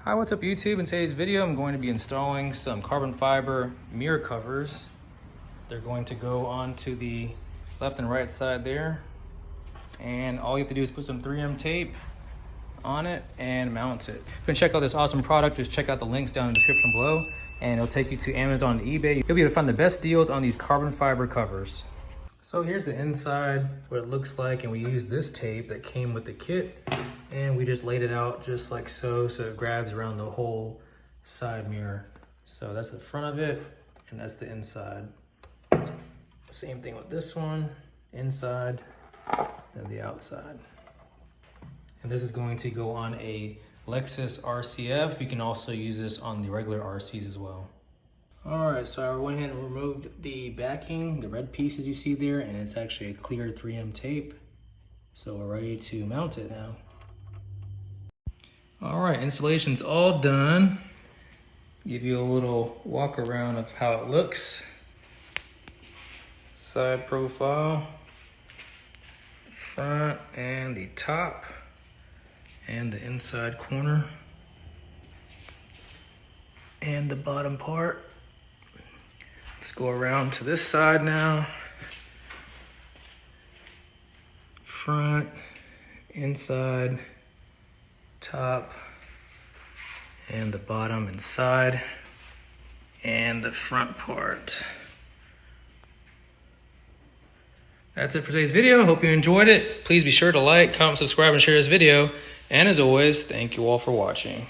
Hi, what's up YouTube? In today's video, I'm going to be installing some carbon fiber mirror covers. They're going to go onto the left and right side there. And all you have to do is put some 3M tape on it and mount it. If you want to check out this awesome product, just check out the links down in the description below and it'll take you to Amazon and eBay. You'll be able to find the best deals on these carbon fiber covers. So here's the inside, what it looks like, and we use this tape that came with the kit and we just laid it out just like so it grabs around the whole side mirror. So that's the front of it and that's the inside. Same thing with this one, inside and the outside. And this is going to go on a Lexus RCF. You can also use this on the regular RCs as well. All right, so I went ahead and removed the backing, the red pieces you see there, and it's actually a clear 3M tape. So we're ready to mount it now. All right, installation's all done. Give you a little walk around of how it looks. Side profile, the front and the top, and the inside corner, and the bottom part. Let's go around to this side now. Front, inside, top, and the bottom and side, and the front part. That's it for today's video. Hope you enjoyed it. Please be sure to like, comment, subscribe, and share this video. And as always, thank you all for watching.